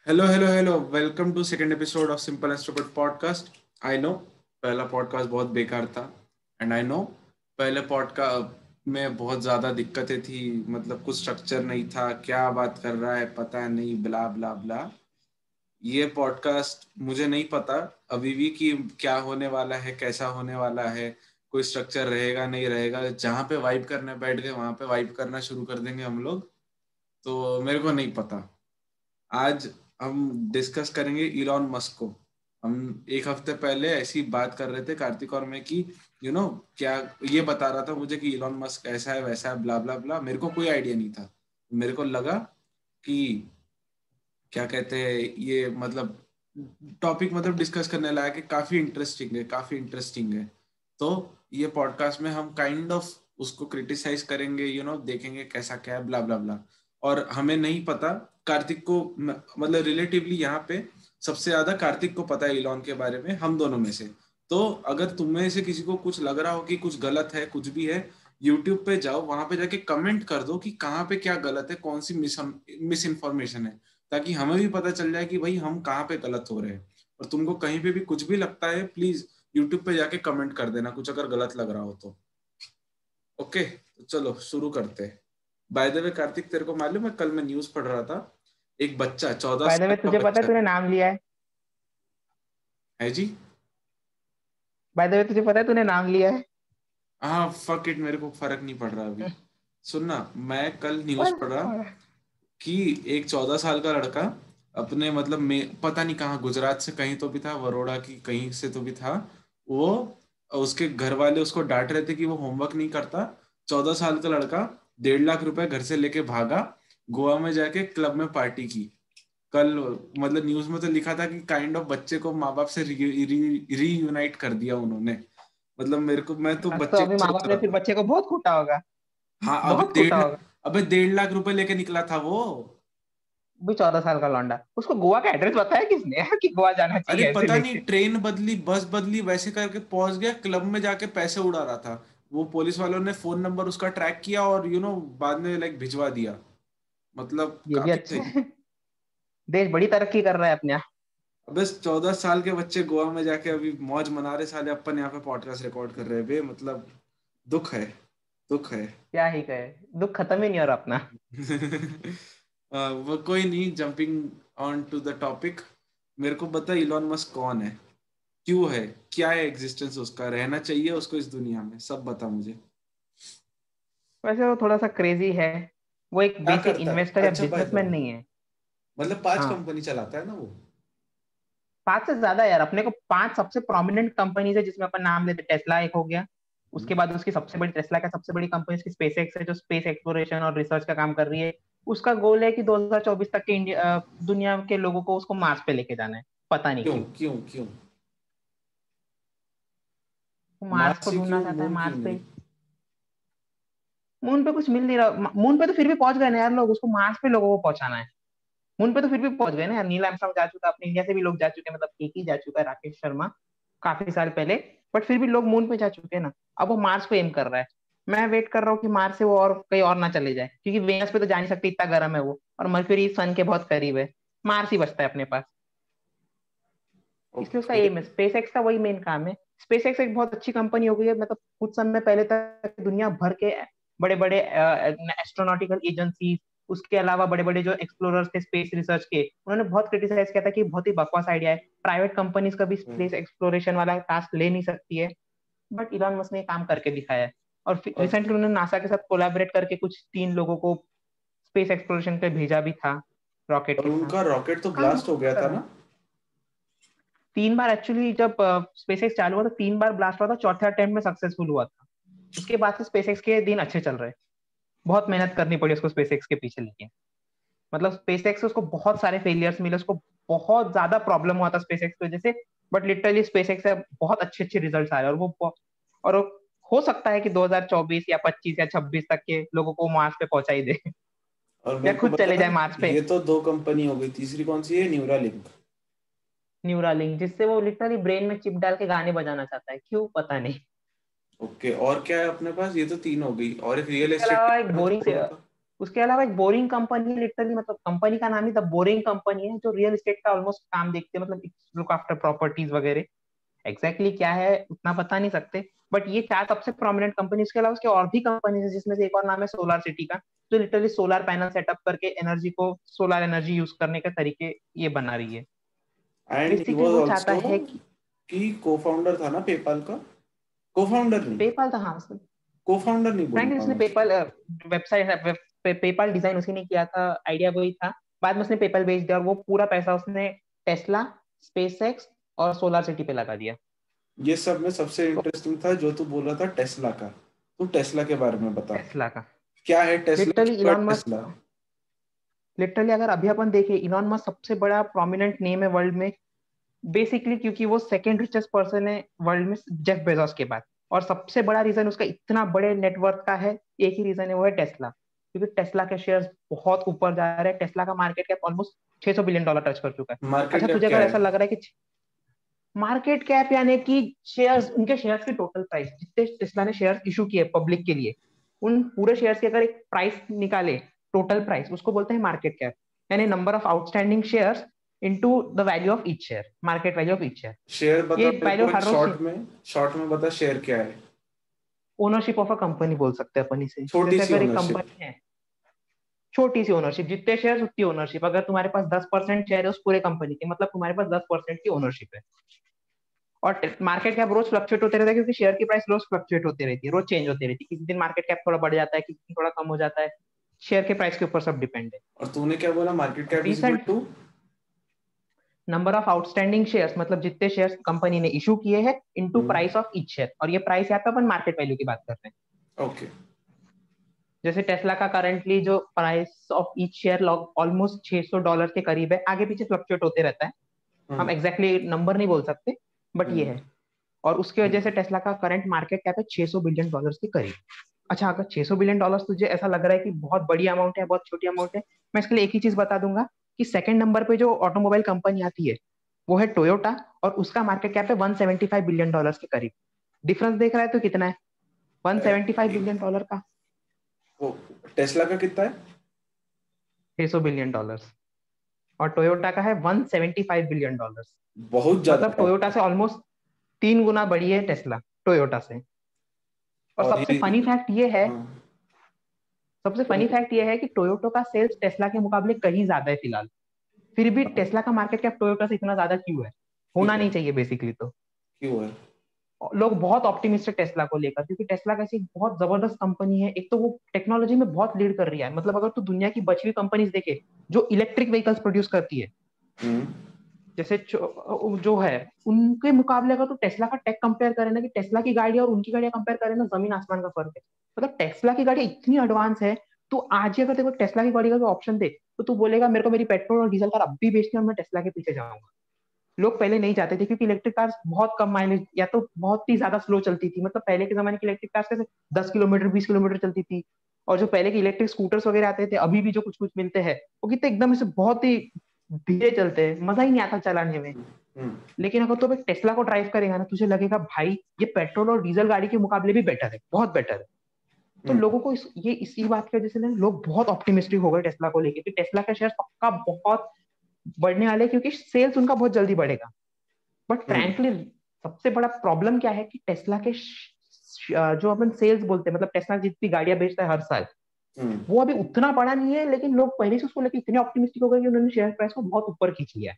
Hello hello hello, welcome to second episode of simple and stupid podcast. I know पहला podcast बहुत बेकार था। And I know पहले podcast में बहुत ज़्यादा दिक्कतें थी। मतलब कुछ स्ट्रक्चर नहीं था, क्या बात कर रहा है पता नहीं, ब्ला ब्ला ब्ला। ये पॉडकास्ट मुझे नहीं पता अभी भी कि क्या होने वाला है, कैसा होने वाला है। कोई स्ट्रक्चर रहेगा नहीं रहेगा, जहाँ पे वाइब करने बैठ गए वहां पे वाइब करना शुरू कर देंगे हम लोग। तो मेरे को नहीं पता। आज हम डिस्कस करेंगे इलॉन मस्क को। हम एक हफ्ते पहले ऐसी बात कर रहे थे कार्तिक और मैं कि क्या ये बता रहा था मुझे कि इलॉन मस्क ऐसा है वैसा है ब्ला ब्ला ब्ला। मेरे को कोई आइडिया नहीं था। मेरे को लगा कि क्या कहते हैं ये, मतलब टॉपिक मतलब डिस्कस करने लायक है, काफी इंटरेस्टिंग है, काफी इंटरेस्टिंग है। तो ये पॉडकास्ट में हम काइंड ऑफ उसको क्रिटिसाइज करेंगे, देखेंगे कैसा क्या है ब्ला ब्ला ब्ला। और हमें नहीं पता कार्तिक को, मतलब रिलेटिवली यहाँ पे सबसे ज्यादा कार्तिक को पता है इलॉन के बारे में हम दोनों में से। तो अगर तुम में से किसी को कुछ लग रहा हो कि कुछ गलत है, कुछ भी है, यूट्यूब पे जाओ, वहां पे जाके कमेंट कर दो कि कहाँ पे क्या गलत है, कौन सी मिस इन्फॉर्मेशन है, ताकि हमें भी पता चल जाए कि भाई हम कहाँ पे गलत हो रहे हैं। और तुमको कहीं पे भी कुछ भी लगता है, प्लीज यूट्यूब पे जाके कमेंट कर देना कुछ अगर गलत लग रहा हो तो। ओके, तो चलो शुरू करते हैं। बाय द वे कार्तिक, तेरे को मालूम है कल मैं न्यूज पढ़ रहा था, एक बच्चा, चौदह बाय द साल वे का तुझे पता है बच्चा तूने नाम लिया है। है जी। बाय द वे तुझे पता है तूने नाम लिया है। हाँ फक इट, मेरे को फर्क नहीं पड़ रहा अभी। सुनना, मैं कल न्यूज बस पढ़ रहा और कि एक 14 साल का लड़का अपने, मतलब में पता नहीं कहाँ, गुजरात से कहीं तो भी था, वरोड़ा की कहीं से तो भी था वो। उसके घर वाले उसको डांट रहे थे कि वो होमवर्क नहीं करता। 14 साल का लड़का 1.5 लाख रुपए घर से लेके भागा, गोवा में जाके क्लब में पार्टी की कल। मतलब न्यूज में तो लिखा था कि काइंड ऑफ बच्चे को माँ बाप से रीयूनाइट कर दिया उन्होंने। मतलब मेरे को, मैं तो आज तो बच्चे अभी को माँ सोच बाप ने रहा फिर था। बच्चे को बहुत कूटा होगा। हाँ अबे बहुत कूटा होगा। 1.5 लाख रुपए लेके निकला था वो। भी 14 साल का लौंडा, उसको गोवा का एड्रेस बताया किसने यार कि गोवा जाना अरे चाहिए ऐसे पता नहीं, लेके। ट्रेन बदली, बस बदली, वैसे करके पहुंच गया क्लब में, जाके पैसे उड़ा रहा था। वो पुलिस वालों ने फोन नंबर उसका ट्रैक किया और बाद में लाइक भिजवा दिया। मतलब ये भी काफी अच्छा सही। है। देश बड़ी तरक्की कर रहा है अपने यहाँ। बस 14 साल के बच्चे गोवा में जाके अभी मौज मना रहे, साले अपन यहाँ पे पॉडकास्ट रिकॉर्ड कर रहे हैं बे। मतलब दुख है, दुख है। क्या ही कहे, दुख खत्म ही नहीं हो रहा अपना। वो कोई नहीं, jumping on to the topic. मेरे को बता इलॉन मस्क कौन है, क्यों है, क्या है एग्जिस्टेंस उसका, रहना चाहिए उसको इस दुनिया में, सब बता मुझे। वैसे वो थोड़ा सा क्रेजी है। वो एक क्या बेसिक करता है, इन्वेस्टर या अच्छा बाय द बिजनेसमैन वे, नहीं है। मतलब 5 कंपनी हाँ, चलाता है ना वो। 5 से ज्यादा यार। अपने को 5 सबसे प्रोमिनेंट कंपनीज है जिसमें अपन नाम लेते। टेस्ला एक हो गया। उसके हम्म, बाद उसकी सबसे बड़ी, टेस्ला का सबसे बड़ी कंपनी उसकी स्पेस एक्स है जो स्पेस एक्सप्लोरेशन और रिसर्च का काम कर रही है। उसका गोल है कि 2024 तक के दुनिया के लोगों को उसको मार्स पे लेके जाना है। पता नहीं क्यों क्यों। क्यों क्यों? वो मार्स को मार्स ही ढूंढना क्यों, चाहता है, मून क्यों मार्स नहीं? पे। मून पे कुछ मिल नहीं रहा। मून पे तो फिर भी पहुंच गए ना यार लोग, उसको मार्स पे लोगों को पहुंचाना है। मून पे तो फिर भी पहुंच गए ना यार। नील आर्मस्ट्रांग जा चुका है, अपने इंडिया से भी लोग जा चुके हैं, मतलब एक ही जा चुका है, राकेश शर्मा, काफी साल पहले। बट फिर भी लोग मून पे जा चुके हैं ना। अब वो मार्स पे एम कर रहा है। मैं वेट कर रहा हूँ कि मार्स से वो और कहीं और ना चले जाए, क्योंकि वेनस पे तो जा नहीं सकती, इतना गर्म है वो, और मरक्यूरी सन के बहुत करीब है। मार्स ही बचता है अपने पास। इसलिए उसका ओके। एम है, स्पेस एक्स का वही मेन काम है। स्पेस एक्स एक बहुत अच्छी कंपनी हो गई है। मतलब कुछ समय पहले तक दुनिया भर के बड़े बड़े एस्ट्रोनॉटिकल एजेंसी, उसके अलावा बड़े बड़े जो एक्सप्लोरर्स थे स्पेस रिसर्च के, उन्होंने बहुत क्रिटिसाइज किया था कि बहुत ही बकवास आइडिया है, प्राइवेट कंपनीज कभी हम्म, स्पेस एक्सप्लोरेशन वाला टास्क ले नहीं सकती है। बट इलॉन मस्क ने काम करके दिखाया है। और और रिसेंटली उन्होंने नासा के साथ कोलैबोरेट करके कुछ 3 लोगों को स्पेस एक्सप्लोरेशन पे भेजा भी था, रॉकेट और के साथ। उनका रॉकेट तो काम ब्लास्ट बहुत हो अच्छा गया कर था रहा है। ना? 3 बार एक्चुअली, जब स्पेसएक्स चालू हुआ था 3 बार ब्लास्ट हुआ था, चौथे अटेम्प्ट में सक्सेसफुल हुआ था। उसके बाद से स्पेसएक्स के दिन अच्छे चल रहे हैं। बहुत मेहनत करनी पड़ी उसको स्पेसएक्स के पीछे, लेकिन मतलब स्पेसएक्स से उसको बहुत सारे फेलियर्स मिले, उसको बहुत ज्यादा प्रॉब्लम हुआ था स्पेसएक्स की वजह से। बट लिटरली स्पेसएक्स से बहुत अच्छे अच्छे रिजल्ट आ रहे हैं, और वो हो सकता है कि 2024 या 25 या 26 तक के लोगों को मार्स पे पहुंचा ही दे। और या मेरे को खुद चले बता, जाए मार्स पे। ये तो 2 कंपनी हो गई, तीसरी कौन सी है? न्यूरालिंक। न्यूरालिंक, जिससे वो लिटरली ब्रेन में चिप डाल के गाने बजाना चाहता है, क्यों पता नहीं। ओके, और क्या है अपने पास? ये तो 3 हो गई, और एक रियल उसके एस्टेट के अलावा एक बारे में तो बोरिंग से, बोल रहा था। उसके अलावा एक बोरिंग कंपनी, लिटरली मतलब कंपनी का नाम ही द बोरिंग कंपनी है, जो रियल एस्टेट का ऑलमोस्ट काम देखते हैं, मतलब लुक आफ्टर प्रॉपर्टीज वगैरह। एग्जैक्टली क्या है उतना बता नहीं सकते, बट ये चार सबसे प्रोमिनेंट कंपनी। इसके अलावा उसके और भी कंपनी है, जिसमें से एक और नाम है सोलर सिटी का, जो लिटरली सोलर पैनल सेटअप करके एनर्जी को, सोलर एनर्जी यूज करने के तरीके ये बना रही है। एंड ही बेसिकली वाज वो चाहता आल्सो है कि कि को-फाउंडर था ना पेपाल का, को-फाउंडर नहीं, पेपाल था, हाँ। को-फाउंडर नहीं बोल फ्रैंकली रहा उसने मैं। पेपाल वेबसाइट, पेपाल डिजाइन उसी ने किया था, आइडिया वही था। बाद में उसने पेपाल बेच दिया और वो पूरा पैसा उसने टेस्ला, स्पेसएक्स और सोलर सिटी पे लगा दिया। ये सब में सबसे तो इंटरेस्टिंग था जो तू बोल रहा था टेस्ला का। तू टेस्ला के बारे में बता, टेस्ला का क्या है टेस्ला, लिटरली क्यों है इलॉन मस्क, टेस्ला? लिटरली अगर अभी अपन देखें, इलॉन मस्क सबसे बड़ा प्रोमिनेंट नेम है वर्ल्ड में, बेसिकली क्योंकि वो सेकंड रिचेस्ट पर्सन है वर्ल्ड में जेफ बेजोस के बाद। और सबसे बड़ा रीजन उसका इतना बड़े नेटवर्थ का है, एक ही रीजन है, वो है टेस्ला। क्योंकि टेस्ला के शेयर्स बहुत ऊपर जा रहे हैं, टेस्ला का market cap almost $600 billion touch कर चुका है। मार्केट अच्छा, कैप तुझे क्या अगर है? ऐसा लग रहा है कि मार्केट कैप यानी कि शेयर्स, उनके शेयर्स की टोटल प्राइस, जितने टेस्ला ने शेयर्स इशू किए पब्लिक के लिए, उन पूरे शेयर्स की अगर एक प्राइस निकाले, टोटल प्राइस, उसको बोलते हैं मार्केट कैप। यानी number of outstanding shares into the value of each share, market value of each share. Share बता ये मेरे वैल्यू को एक हर रोज शॉर्ट में बता, शेयर क्या है? ओनरशिप ऑफ अ कंपनी बोल सकते हैं अपन इसे। छोटी जैसे सी अगर एक ओनरशिप। कंपनी है, छोटी सी ओनरशिप, जितने शेयर उतनी ओनरशिप। अगर तुम्हारे पास 10% शेयर है उस पूरे कंपनी के, मतलब तुम्हारे पास 10% की ओनरशिप है। और मार्केट कैप रोज फ्लक्चुएट होते रहता है, क्योंकि शेयर की प्राइस रोज फ्लक्चुएट होती रहती है, रोज चेंज होती रहती है। किसी दिन मार्केट कैप थोड़ा बढ़ जाता है, किसी दिन थोड़ा कम हो जाता है। शेयर के प्राइस के ऊपर सब डिपेंड है। और तूने क्या बोला, मार्केट और cap is equal recent to? Number of outstanding shares, मतलब जितने शेयर्स कंपनी ने इशू किए हैं into price of each share. और ये प्राइस यहाँ पे अपन मार्केट वैल्यू की बात कर रहे हैं। ओके। जैसे टेस्ला का करंटली जो price of each share almost $600 के करीब है, आगे पीछे फ्लक्चुएट होते रहता है, हम एग्जैक्टली नंबर नहीं बोल सकते, बट ये है। और उसकी वजह से टेस्ला का करंट मार्केट कैप है $600 बिलियन के करीब। अच्छा, अगर $600 बिलियन तुझे ऐसा लग रहा है कि बहुत बड़ी अमाउंट है, बहुत छोटी अमाउंट है, मैं इसके लिए एक ही चीज बता दूंगा कि सेकंड नंबर पे जो ऑटोमोबाइल कंपनी आती है वो है टोयोटा, और उसका मार्केट कैप है $175 बिलियन के करीब। डिफरेंस देख रहा है तो कितना है, $175 बिलियन का, वो टेस्ला का कितना है? $600 बिलियन, और टोयोटा का है $175 बिलियन। बहुत मतलब ज्यादा है। टोयोटा से ऑलमोस्ट 3 गुना बड़ी है टेस्ला, टोयोटा से। और और सबसे ये फनी फैक्ट ये है, हाँ, सबसे फनी फैक्ट ये है कि टोयोटा का सेल्स टेस्ला के मुकाबले कहीं ज्यादा है फिलहाल। फिर भी टेस्ला का मार्केट कैप टोयोटा से इतना ज्यादा क्यों है, होना ठीक है, नहीं चाहिए बेसिकली तो। क्यों है? लोग बहुत ऑप्टिमिस्टिक टेस्ला को लेकर, क्योंकि टेस्ला कैसी एक बहुत जबरदस्त कंपनी है। एक तो वो टेक्नोलॉजी में बहुत लीड कर रही है, मतलब अगर तू दुनिया की बची हुई कंपनीज देखे जो इलेक्ट्रिक व्हीकल्स प्रोड्यूस करती है, हम्म जैसे जो है, उनके मुकाबले अगर तो टेस्ला का टेक कंपेयर करें ना, कि टेस्ला की गाड़ी और उनकी गाड़ियां कंपेयर करें ना, जमीन आसमान का फर्क है। मतलब टेस्ला की गाड़ी इतनी एडवांस है, तो आज ही अगर तेरे को टेस्ला की गाड़ी का ऑप्शन दे, तो तू बोलेगा मेरे को मेरी पेट्रोल और डीजल कार अब भी बेचनी है और मैं टेस्ला के पीछे जाऊंगा। लोग पहले नहीं जाते थे, क्योंकि इलेक्ट्रिक कार्स बहुत कम माइलेज या तो बहुत ही ज्यादा स्लो चलती थी। मतलब पहले के जमाने की इलेक्ट्रिक कार्स कैसे 10 किलोमीटर 20 किलोमीटर चलती थी। और जो पहले के इलेक्ट्रिक स्कूटर्स वगैरह आते थे, अभी भी जो कुछ कुछ मिलते हैं, वो कितने एकदम से बहुत ही धीरे चलते हैं, मजा ही नहीं आता चलाने में। हम्म लेकिन अगर तू एक टेस्ला को ड्राइव करेगा ना, तुझे लगेगा भाई ये पेट्रोल और डीजल गाड़ी के मुकाबले भी बेटर है, बहुत बेटर है। तो हम्म लोगों को ये इसी बात की वजह से ना लोग बहुत ऑप्टिमिस्टिक हो गए टेस्ला को लेके, कि टेस्ला का शेयर पक्का बहुत बढ़ने वाले हैं, क्योंकि सेल्स उनका बहुत जल्दी बढ़ेगा। बट हम्म फ्रैंकली सबसे बड़ा प्रॉब्लम क्या है कि टेस्ला के जो अपन सेल्स बोलते हैं, मतलब टेस्ला जितनी गाड़ियां बेचता है हर साल, हम्म वो अभी उतना बड़ा नहीं है। लेकिन लोग पहले से उसको लेकर इतने ऑप्टिमिस्टिक हो गए कि उन्होंने शेयर प्राइस को बहुत ऊपर खींच लिया है,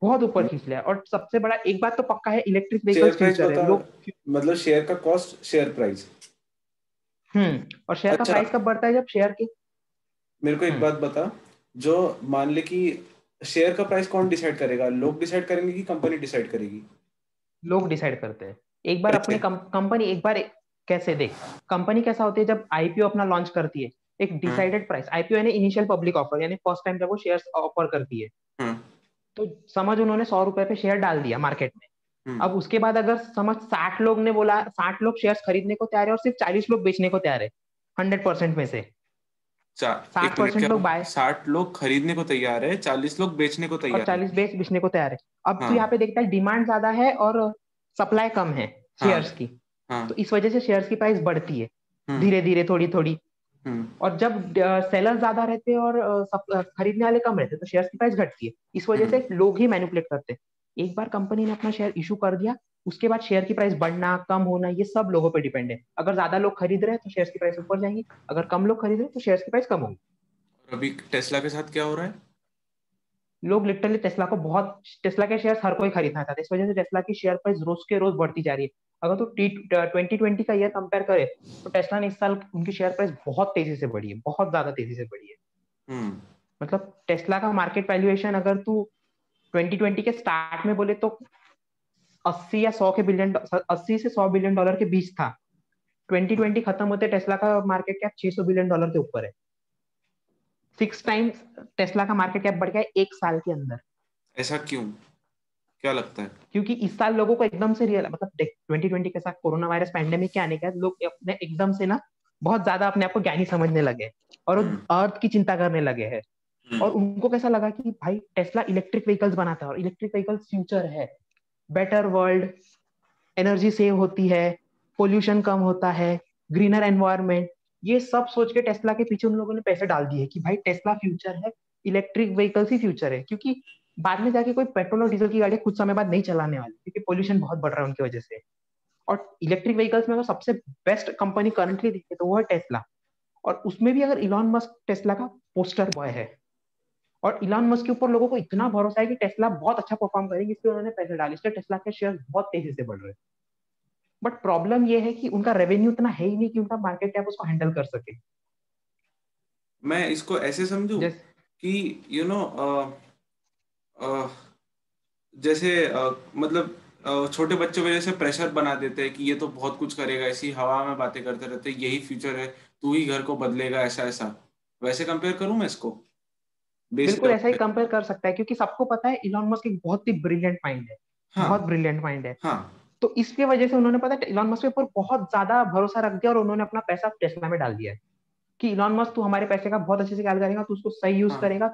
बहुत ऊपर खींच लिया है। और सबसे बड़ा एक बात तो पक्का है, electric share vehicles price future है बता, लोग। मतलब शेयर का कॉस्ट, शेयर प्राइस। और शेयर का अच्छा, प्राइस कब बढ़ता है, जब शेयर के मेरे को एक हम्म बात बता, जो मान ले कि शेयर का प्राइस कौन डिसाइड करेगा, लोग डिसाइड करेंगे कि कंपनी डिसाइड करेगी? लोग डिसाइड करते हैं। एक बार कैसे? अपने कंपनी एक बार कैसे देख, कंपनी कैसा होती है जब आईपीओ अपना लॉन्च करती है, एक हाँ डिसाइडेड प्राइस, आईपीओ यानी इनिशियल पब्लिक ऑफर, यानी फर्स्ट टाइम जब वो शेयर्स ऑफर करती है। हाँ तो समझ उन्होंने $100 पे शेयर डाल दिया मार्केट में। हम्म अब उसके बाद अगर समझ 60 लोग ने बोला, 60 लोग शेयर्स खरीदने को तैयार है और सिर्फ 40 लोग बेचने को तैयार है, 100% में से चार, एक साठ मिनट, क्या परसेंट लोग हुआ? बाय 60 लोग खरीदने को तैयार है, 40 लोग बेचने को और तैयार है। 40 बेचने को तैयार है। अब तो यहाँ हाँ पे देखता है डिमांड ज्यादा है और सप्लाई कम है हाँ शेयर्स की। हाँ तो इस वजह से शेयर्स की प्राइस बढ़ती है हम्म धीरे धीरे, थोड़ी थोड़ी। और जब सेलर ज्यादा रहते हैं और खरीदने वाले कम रहते हैं तो शेयर की प्राइस घटती है। इस वजह से लोग ही मैनिपुलेट करते हैं। एक बार कंपनी ने अपना शेयर इशू कर दिया, उसके बाद शेयर की प्राइस बढ़ना कम होना ये सब लोगों पे डिपेंड है। अगर ज्यादा लोग खरीद रहे हैं तो शेयर की प्राइस ऊपर जाएंगी, अगर कम लोग खरीद रहे हैं तो शेयर की प्राइस कम होगी। और अभी टेस्ला के साथ क्या हो रहा है? लोग लिटरली टेस्ला के शेयर हर कोई खरीदना चाहता है, इस वजह से टेस्ला की शेयर प्राइस रोज के रोज बढ़ती जा रही है। अगर तो 2020 का ईयर कंपेयर करे तो टेस्ला ने इस साल उनकी शेयर प्राइस बहुत तेजी से बढ़ी है, बहुत ज्यादा तेजी से बढ़ी है। हम्म। मतलब टेस्ला का मार्केट वैल्यूएशन अगर तू 2020 के स्टार्ट में बोले तो 80 से 100 बिलियन डॉलर के बीच था। 2020 खत्म होते टेस्ला का मार्केट कैप 600 बिलियन डॉलर के ऊपर है। 6 टाइम्स टेस्ला का मार्केट कैप बढ़ गया है एक साल के अंदर। ऐसा क्यों? क्या लगता है? क्योंकि इस साल लोगों को एकदम से रियल मतलब देख 2020 के साथ कोरोना वायरस पैंडेमिक के आने के बाद लोग अपने एकदम से ना बहुत ज्यादा अपने आप को ज्ञानी समझने लगे और हम्म। अर्थ की चिंता करने लगे हैं। हम्म। और उनको कैसा लगा कि भाई टेस्ला इलेक्ट्रिक व्हीकल्स बनाता है और इलेक्ट्रिक व्हीकल्स फ्यूचर है, बेटर वर्ल्ड, एनर्जी सेव होती है, पोल्यूशन कम होता है, ग्रीनर एनवायरनमेंट। ये सब सोच के टेस्ला के पीछे उन लोगों ने पैसे डाल दिए कि भाई टेस्ला फ्यूचर है, इलेक्ट्रिक व्हीकल्स ही फ्यूचर है। क्योंकि बाद में जाके कोई पेट्रोल और डीजल की गाड़ी कुछ समय बाद नहीं चलाने वाली क्योंकि पोल्यूशन बहुत बढ़ रहा है उनकी वजह से। और इलेक्ट्रिक व्हीकल्स में अगर सबसे बेस्ट कंपनी करंटली दिखे तो वो है टेस्ला। और उसमें भी अगर इलॉन मस्क टेस्ला का पोस्टर बॉय है और इलॉन मस्क के ऊपर लोगों को इतना भरोसा है कि टेस्ला बहुत अच्छा परफॉर्म करेगी, इसलिए उन्होंने पैसे डाले, इसलिए टेस्ला के शेयर बहुत तेजी से बढ़ रहे हैं। बट प्रॉब्लम ये है कि उनका रेवेन्यू इतना है ही नहीं कि उनका मार्केट कैप उसको हैंडल कर सके। मैं इसको ऐसे समझूं जैसे कि यू नो जैसे मतलब छोटे बच्चों को जैसे प्रेशर बना देते हैं कि ये तो बहुत कुछ करेगा, ऐसी हवा में बातें करते रहते हैं, यही फ्यूचर है, तू ही घर को बदलेगा, ऐसा ऐसा। वैसे कंपेयर करूं मैं इसको बेस बिल्कुल लेवल ऐसा ही पे? कंपेयर कर सकता है क्योंकि सबको पता है इलॉन मस्क एक बहुत ही ब्रिलियंट माइंड है, हाँ। बहुत ब्रिलियंट माइंड है। हाँ। तो इसकी वजह से उन्होंने पता है इलॉन मस्क के ऊपर बहुत ज्यादा भरोसा रख दिया और उन्होंने अपना पैसा टेस्ला में डाल दिया है कि इलॉन मस्क तू हमारे पैसे का बहुत अच्छे से ख्याल करेगा, तू उसको सही यूज हाँ। करेगा,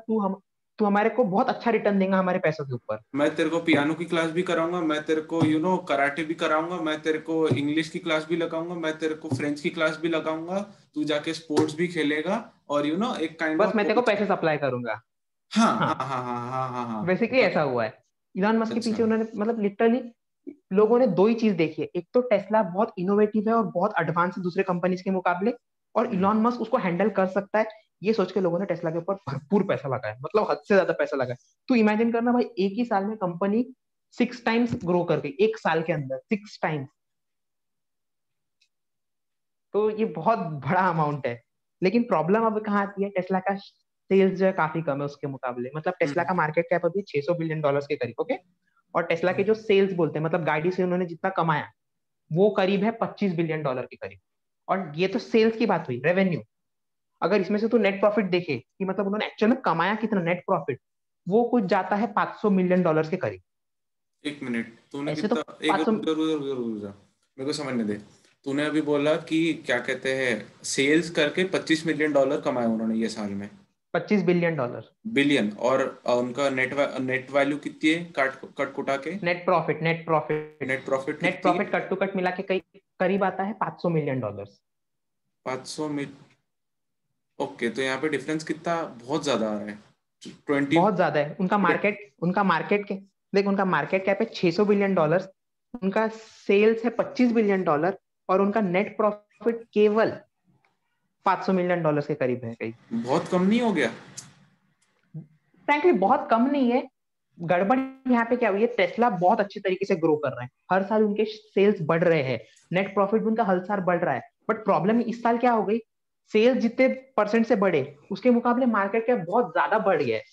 तू हमारे को बहुत अच्छा रिटर्न देगा हमारे पैसों के ऊपर। मैं तेरे को पियानो की क्लास भी कराऊंगा, मैं तेरे को कराटे भी कराऊंगा, मैं तेरे को इंग्लिश की क्लास भी लगाऊंगा, मैं तेरे को फ्रेंच की क्लास भी लगाऊंगा, तू जाके स्पोर्ट्स भी खेलेगा, और एक काइंड बस ऑफ मैं तेरे को कोच। पैसे सप्लाई करूंगा। हाँ हाँ, हाँ हाँ हाँ हाँ हाँ हाँ। बेसिकली ऐसा बस। हुआ है। इलॉन मस्क के अच्छा। पीछे उन्होंने मतलब लिटरली लोगों ने दो ही चीज देखी है, एक तो टेस्ला बहुत इनोवेटिव है और बहुत एडवांस है दूसरे कंपनीज के मुकाबले, और हम्म। इलॉन मस्क उसको हैंडल कर सकता है। ये सोच के लोगों ने टेस्ला के ऊपर भरपूर पैसा लगाया, मतलब हद से ज्यादा पैसा लगाया। तू इमेजिन करना भाई, एक ही साल में कंपनी 6 टाइम्स ग्रो कर गई, एक साल के अंदर 6 टाइम्स। तो ये बहुत बड़ा अमाउंट है। लेकिन प्रॉब्लम अब कहाँ आती है, टेस्ला का सेल्स जो है काफी कम है उसके मुकाबले। मतलब टेस्ला हम्म। का मार्केट कैप अभी 600 बिलियन डॉलर्स के करीब, ओके। और टेस्ला के जो सेल्स बोलते हैं मतलब गाड़ी से उन्होंने जितना कमाया वो करीब है 25 बिलियन डॉलर के करीब। और ये तो सेल्स की बात हुई, रेवेन्यू। अगर इसमें से तू नेट प्रॉफिट देखे कि मतलब उन्होंने एक्चुअल में कमाया कितना नेट प्रॉफिट, वो कुछ जाता है 500 मिलियन डॉलर के करीब। एक मिनट, तूने ऐसे तो कितना, एक 500। उधर उधर उधर उधर जा, मेरे को समझने दे। तूने अभी बोला कि क्या कहते हैं, सेल्स करके $25 मिलियन कमाए उन्होंने ये साल में। 25 बिलियन डॉलर बिलियन। और उनका नेट वैल्यू कितनी है, काट कट कुटा के? Net profit, net profit. Net profit net कितनी है? प्रॉफिट कट टू कट मिला के कई करीब आता है 500 मिलियन डॉलर्स। 500 मिल। ओके, तो यहाँ पे डिफरेंस कितना, बहुत ज्यादा आ रहा है। 20। बहुत ज्यादा है उनका मार्केट के। देख उनका मार्केट कैप है 600 बिलियन डॉलर्स, उनका सेल्स है 25 बिलियन डॉलर, और उनका नेट प्रॉफिट केवल 500 मिलियन डॉलर्स के करीब है कहीं। बहुत कम नहीं हो गया? फ्रैंकली बहुत कम नहीं है। गड़बड़ यहाँ पे क्या हुई है, टेस्ला बहुत अच्छे तरीके से ग्रो कर रहे हैं, हर साल उनके सेल्स बढ़ रहे हैं, नेट प्रॉफिट भी उनका हर साल बढ़ रहा है। बट प्रॉब्लम इस साल क्या हो गई, सेल्स जितने परसेंट से बढ़े उसके मुकाबले मार्केट कैप बहुत ज्यादा बढ़ गया है।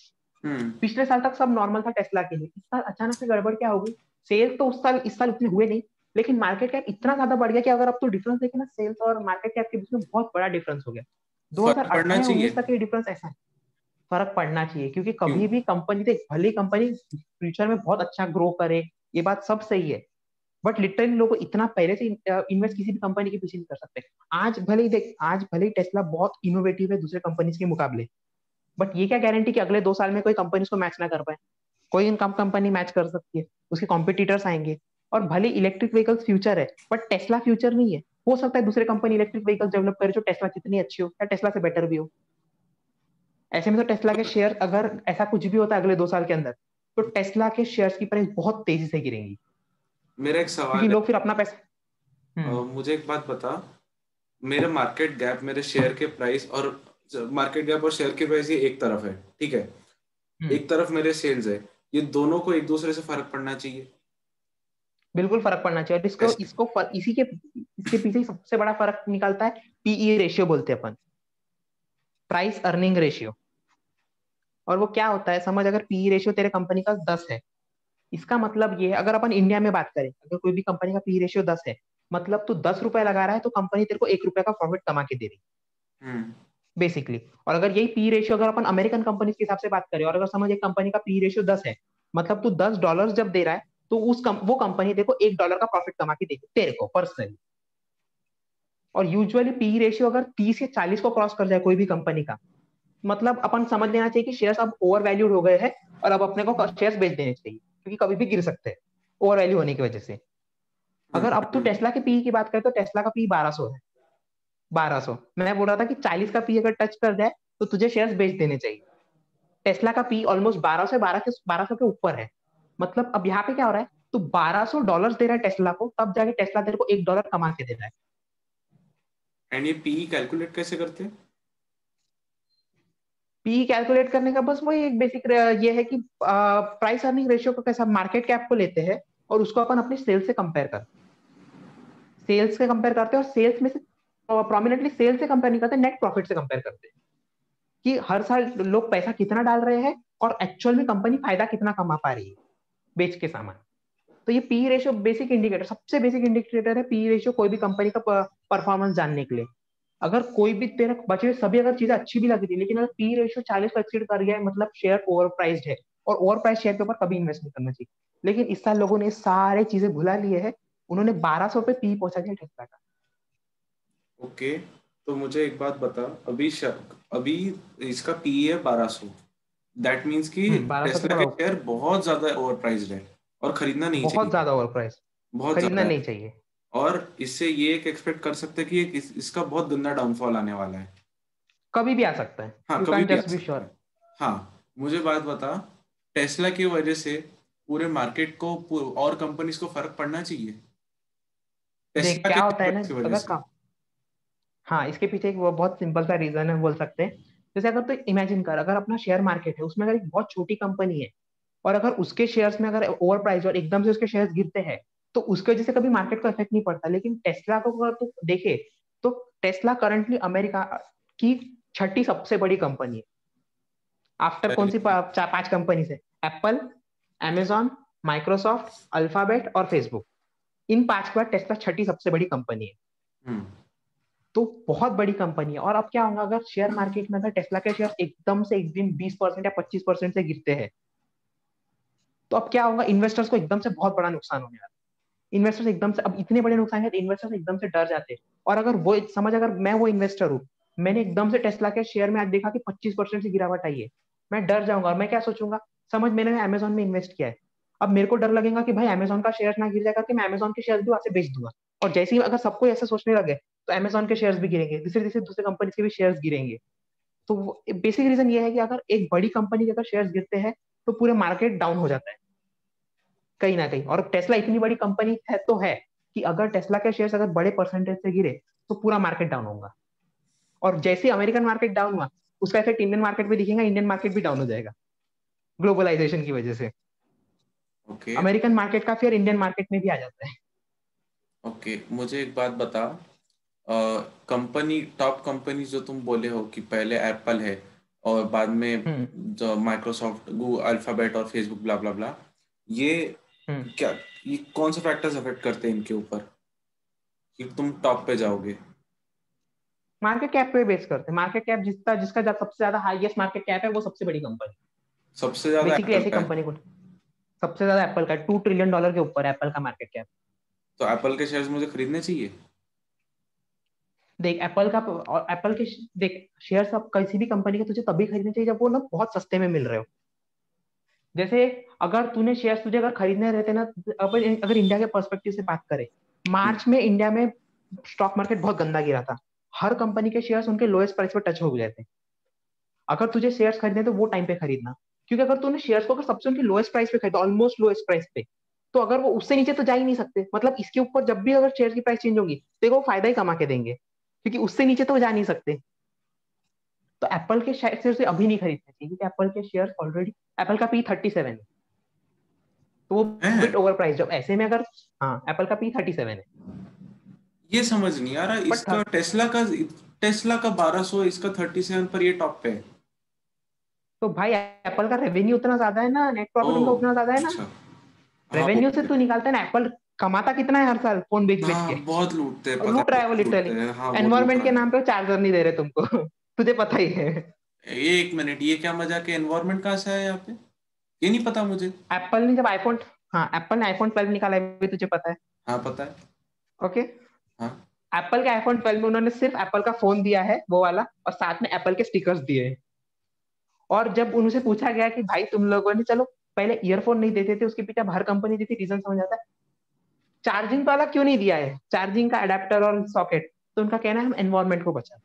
हम्म। पिछले साल तक सब नॉर्मल था टेस्ला के लिए, इस साल अचानक से गड़बड़ क्या हो गई, सेल्स तो उस साल इस साल उतने हुए नहीं, लेकिन मार्केट कैप इतना ज्यादा बढ़ गया कि अगर अब तो डिफरेंस देखे ना सेल्स और मार्केट कैप के बीच में बहुत बड़ा डिफरेंस हो गया। फर्क पड़ना 2018-19 चाहिए। तक ये डिफरेंस ऐसा है। फर्क पड़ना चाहिए क्योंकि क्यों? कभी भी कंपनी देख, भले कंपनी फ्यूचर में बहुत अच्छा ग्रो करे, ये बात सब सही है, बट लिटरली लोगों को इतना पहले से इन्वेस्ट किसी भी कंपनी के पीछे नहीं कर सकते। आज भले ही टेस्ला बहुत इनोवेटिव है दूसरे कंपनीज के मुकाबले, बट ये क्या गारंटी कि अगले 2 साल में कोई कंपनी उसको मैच ना कर पाए। कोई इनकम कंपनी मैच कर सकती है, उसके कॉम्पिटिटर्स आएंगे। और भले इलेक्ट्रिक व्हीकल्स फ्यूचर है बट टेस्ला फ्यूचर नहीं है। हो सकता है दूसरे कंपनी इलेक्ट्रिक व्हीकल डेवलप करे जो टेस्ला जितनी अच्छी हो या टेस्ला से बेटर भी हो। ऐसे में तो टेस्ला के शेयर, अगर ऐसा कुछ भी होता है अगले 2 साल के अंदर, तो टेस्ला के शेयर्स की प्राइस बहुत तेजी से गिरेंगी, मेरा एक सवाल क्योंकि है। लोग फिर अपना पैसा। मुझे एक बात बता, मेरे मार्केट गैप, मेरे शेयर के प्राइस और मार्केट गैप और शेयर के प्राइस ये एक तरफ है, ठीक है। हम्म एक तरफ मेरे सेल्स है। ये दोनों को एक दूसरे से फर्क पड़ना चाहिए। बिल्कुल फर्क पड़ना चाहिए। और इसको ऐसे। इसको इसी के इसके पीछे ही सबसे बड़ा फर्क निकलता है पीई रेशियो बोलते हैं अपन, प्राइस अर्निंग रेशियो। और वो क्या होता है, समझ, अगर पीई रेशियो तेरे कंपनी का 10 है, इसका मतलब ये है, अगर अपन इंडिया में बात करें, अगर कोई भी कंपनी का पीई रेशियो 10 है, मतलब तू 10 रुपए लगा रहा है तो कंपनी तेरे को 1 रुपए का प्रॉफिट कमा के दे रही है हम्म। बेसिकली। और अगर यही पी रेशियो अगर अपन अमेरिकन कंपनी के हिसाब से बात करें, और अगर समझ एक कंपनी का पी रेशियो 10 है, मतलब तू $10 जब दे रहा है, तो वो कंपनी देखो $1 का प्रॉफिट कमा के देगी तेरे को पर्सनली। और यूजुअली पी रेशियो अगर 30 या 40 को क्रॉस कर जाए कोई भी कंपनी का, मतलब अपन समझ लेना चाहिए कि शेयर्स अब ओवर वैल्यूड हो गए हैं, और अब अपने को शेयर्स बेच देने चाहिए, क्योंकि कभी भी गिर सकते हैं ओवर वैल्यू होने की वजह से। अगर अब तू हम्म। टेस्ला के पी की बात करें तो टेस्ला का पी 1200 है। 1200, मैं बोल रहा था कि 40 का पी अगर टच कर जाए तो तुझे शेयर्स बेच देने चाहिए। टेस्ला का पी ऑलमोस्ट 1200 के ऊपर है। मतलब अब यहाँ पे क्या हो रहा है, तू $1200 दे रहा है टेस्ला को, तब जाके टेस्ला तेरे को $1 कमा के दे रहा है। एंड ये पीई कैलकुलेट कैसे करते हैं? पी कैलकुलेट करने का बस वही एक बेसिक ये है कि प्राइस अर्निंग रेशियो को कैसा, मार्केट कैप को लेते हैं और उसको अपन अपने सेल्स से कंपेयर करते हैं, सेल्स से कंपेयर करते हैं, और सेल्स में से प्रोमिनेंटली सेल्स से कंपेयर नहीं करते, नेट प्रॉफिट से कंपेयर करते हैं कि हर साल लोग पैसा कितना डाल रहे हैं और एक्चुअल में कंपनी फायदा कितना कमा पा रही है बेच के सामान। तो ये पी रेशियो बेसिक इंडिकेटर, सबसे बेसिक इंडिकेटर है पी रेशियो कोई भी कंपनी का परफॉर्मेंस जानने के लिए। अगर कोई भी तेरे बचे हुए सभी अगर चीजें अच्छी भी लग रही है, लेकिन अगर पी रेशियो 40 को एक्सीड कर गया है, मतलब शेयर ओवर प्राइस्ड है, और ओवर प्राइस शेयर के ऊपर कभी इन्वेस्ट नहीं करना चाहिए। लेकिन इस साल लोगों ने सारे चीजें भुला लिए हैं, उन्होंने 1200 पे पी पहुंचा दिया टेस्ला का। ओके, तो मुझे एक बात बता। अभी इसका पीई है 1200। दैट मीन्स कि 1200 पे टेस्ला थोड़ा के शेयर बहुत ज्यादा ओवर प्राइस्ड है और खरीदना नहीं बहुत चाहिए। ज्यादा ओवर प्राइस, बहुत खरीदना ज्यादा है। नहीं चाहिए। और इससे ये एक एक्सपेक्ट कर सकते हैं कि इसका बहुत गंदा डाउनफॉल आने वाला है। कभी भी आ सकता है, हाँ, यू कभी कैन भी आ जस्ट बी सकता श्योर। है। हाँ, मुझे बात बता। टेस्ला की वजह से पूरे मार्केट को और कंपनीज को फर्क पड़ना चाहिए देख टेस्ला के क्या होता है ना, शेयर की वजह अगर से। का, हाँ, इसके पीछे एक वो बहुत सिंपल सा रीजन है बोल सकते हैं। जैसे अगर तो इमेजिन कर, अगर अपना शेयर मार्केट है, उसमें अगर एक बहुत छोटी कंपनी है, और अगर उसके शेयर्स में अगर ओवर प्राइस और एकदम से उसके शेयर्स गिरते हैं, तो उसके वजह से कभी मार्केट को इफेक्ट नहीं पड़ता। लेकिन टेस्ला को अगर तो देखे, तो टेस्ला करंटली अमेरिका की छठी सबसे बड़ी कंपनी है। आफ्टर कौन सी पहले। 5 कंपनी है, एप्पल, amazon, माइक्रोसॉफ्ट, अल्फाबेट और फेसबुक। इन 5 के बाद टेस्ला छठी सबसे बड़ी कंपनी है। हम्म। तो बहुत बड़ी कंपनी है। और अब क्या होगा, अगर शेयर मार्केट में अगर टेस्ला के शेयर एकदम से एक दिन 20% या 25% से गिरते हैं, तो अब क्या होगा, इन्वेस्टर्स को एकदम से बहुत बड़ा नुकसान होने वाला है। इन्वेस्टर्स एकदम से, अब इतने बड़े नुकसान है तो इन्वेस्टर्स एकदम से डर जाते हैं। और अगर वो समझ, अगर मैं वो इन्वेस्टर हूँ, मैंने एकदम से टेस्ला के शेयर में आज देखा कि 25% से गिरावट आई है, मैं डर जाऊंगा। और मैं क्या सोचूंगा, समझ, मैंने अमेजोन में इन्वेस्ट किया है, अब मेरे को डर लगेगा कि भाई अमेजोन का शेयर ना गिर जाएगा, कि मैं अमेजोन के शेयर भी वहां से बेच दूंगा। और जैसे ही अगर सबको ऐसे सोचने लगे, तो अमेजोन के शेयर्स भी गिरेंगे, दूसरे दूसरे दूसरे कंपनी के भी शेयर्स गिरेंगे। तो बेसिक रीजन ये है कि अगर एक बड़ी कंपनी के अगर शेयर्स गिरते हैं, तो पूरे मार्केट डाउन हो जाता है कहीं ना कहीं। और टेस्ला इतनी बड़ी कंपनी है तो है कि अगर टेस्ला के शेयर्स अगर बड़े परसेंटेज से गिरे, तो पूरा मार्केट डाउन होगा। और जैसे अमेरिकन मार्केट डाउन हुआ, उसका इफेक्ट इंडियन मार्केट में दिखेगा, इंडियन मार्केट भी डाउन हो जाएगा ग्लोबलाइजेशन की वजह से। ओके। अमेरिकन मार्केट का फिर इंडियन मार्केट में भी आ जाता है। ओके, मुझे एक बात बता। कंपनी, टॉप कंपनी जो तुम बोले हो कि पहले एप्पल है और बाद में हम्म जो माइक्रोसॉफ्ट, गूगल, अल्फाबेट और फेसबुक, ब्ला ब्ला ब्ला, ये हम्म क्या, ये कौन से फैक्टर्स अफेक्ट करते हैं इनके ऊपर कि तुम टॉप पे जाओगे? मार्केट कैप पे बेस करते हैं, मार्केट कैप जिसका जिसका सबसे ज्यादा हाईएस्ट मार्केट कैप है, वो सबसे बड़ी कंपनी। सबसे ज्यादा बेसिकली एप्पल ऐसी का है? कंपनी को सबसे ज्यादा एप्पल का $2 ट्रिलियन के ऊपर एप्पल का मार्केट कैप। तो एप्पल के शेयर्स मुझे खरीदने चाहिए? देख एप्पल का, और एप्पल के देख शेयर अब किसी भी कंपनी के तुझे तभी खरीदने चाहिए जब वो ना बहुत सस्ते में मिल रहे हो। जैसे अगर तूने शेयर्स तुझे अगर खरीदने रहते ना, अपन अगर इंडिया के पर्सपेक्टिव से बात करें, मार्च में इंडिया में स्टॉक मार्केट बहुत गंदा गिरा था, हर कंपनी के शेयर्स उनके लोएस्ट प्राइस पे टच हो गए थे। अगर तुझे शेयर्स खरीदने तो वो टाइम पे खरीदना, क्योंकि अगर तूने शेयर्स को अगर सबसे उनकी लोएस्ट प्राइस पे खरीदा, ऑलमोस्ट लोएस्ट प्राइस पे, तो अगर वो उससे नीचे तो जा ही नहीं सकते, मतलब इसके ऊपर जब भी अगर शेयर की प्राइस चेंज होगी तो वो फायदा ही कमा के देंगे, क्योंकि उससे नीचे तो वो जा नहीं सकते। तो एप्पल के शेयर से अभी नहीं खरीदने चाहिए, क्योंकि एप्पल के शेयर ऑलरेडी, एप्पल का P37 है, तो वो बिट है। ओवर प्राइस, जब ऐसे में अगर, हाँ एप्पल का P37 है, ये समझ नहीं आ रहा बट इसका, टेस्ला का 1200, इसका 37 पर, ये टॉप पे है। तो भाई एप्पल का रेवेन्यू उतना ज्यादा है ना, नेट ओ प्रॉफिट उनका उतना ज्यादा है ना। अच्छा। हाँ वो रेवेन्यू से भी तू है। निकालता है ना, एप्पल कमाता कितना है हर साल फोन बेच बेच के, हाँ बहुत लूटते हैं, और पता लूट है, रहा है वो बहुत लिटरली। लूटते हैं, हाँ वो लूट एनवायरमेंट रहा के है। नाम पे वो चार्जर नहीं दे रहे तुमको तुझे पता ही है। ये एक मिनट, ये क्या मजाक है? एनवायरमेंट कहाँ से है यहाँ पे? ये नहीं पता मुझे। एप्पल ने जब आईफोन, हाँ एप्पल ने आईफोन 12 निकाला है, भी तुझे पता है। हाँ पता है। ओके, हाँ। एप्पल के आईफोन 12 में उन्होंने सिर्फ एप्पल का फोन दिया है वो वाला, और साथ में एप्पल के स्टिकर्स दिए हैं। और जब उनसे पूछा गया कि भाई तुम लोगों ने, चलो पहले ईयरफोन नहीं देते थे, उसके पीछे अब हर कंपनी देती, रीजन समझ आता है, चार्जिंग वाला क्यों नहीं दिया है, चार्जिंग का अडेप्टर और सॉकेट, तो उनका कहना है हम एनवायरमेंट को बचा।